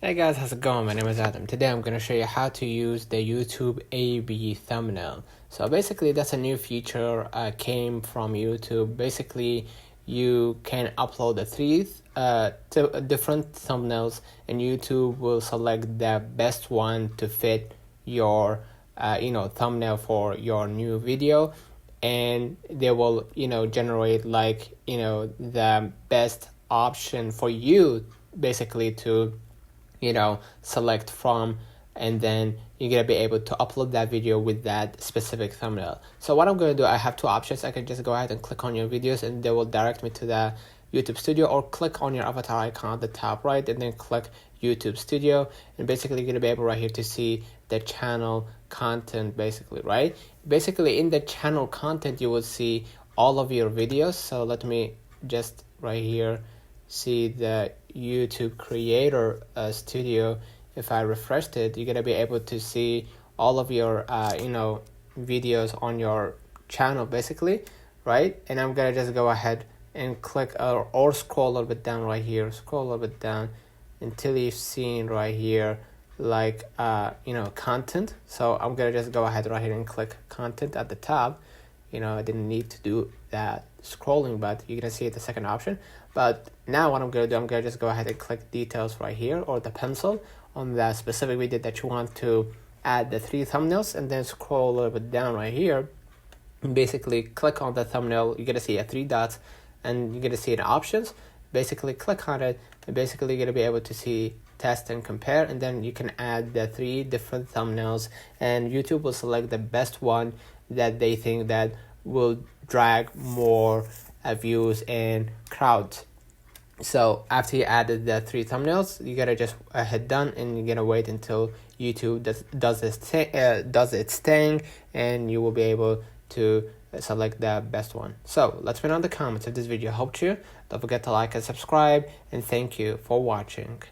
Hey guys, how's it going? My name is Adam. Today I'm going to show you how to use the YouTube A/B thumbnail. So basically that's a new feature came from YouTube. Basically you can upload the three different thumbnails and YouTube will select the best one to fit your thumbnail for your new video, and they will generate the best option for you basically to select from, and then you're gonna be able to upload that video with that specific thumbnail. So what I'm gonna do, I have two options. I can just go ahead and click on your videos and they will direct me to the YouTube Studio, or click on your avatar icon at the top right and then click YouTube Studio, and basically you're gonna be able right here to see the channel content basically, right? Basically in the channel content you will see all of your videos. So let me just right here see the YouTube Creator Studio. If I refreshed it, you're gonna be able to see all of your videos on your channel basically, right? And I'm gonna just go ahead and click or scroll a little bit down right here, scroll a little bit down until you've seen right here content. So I'm gonna just go ahead right here and click content at the top. I didn't need to do that scrolling, but you're gonna see the second option. But now what I'm gonna do, I'm gonna just go ahead and click details right here, or the pencil on the specific video that you want to add the three thumbnails, and then scroll a little bit down right here and basically click on the thumbnail. You're gonna see three dots and you're gonna see the options. Basically click on it and basically you're gonna be able to see test and compare, and then you can add the three different thumbnails and YouTube will select the best one that they think that will drag more views and crowds. So after you added the three thumbnails, you gotta just hit done, and you're gonna wait until YouTube does its thing, and you will be able to select the best one. So let's me know in the comments if this video helped you. Don't forget to like and subscribe, and thank you for watching.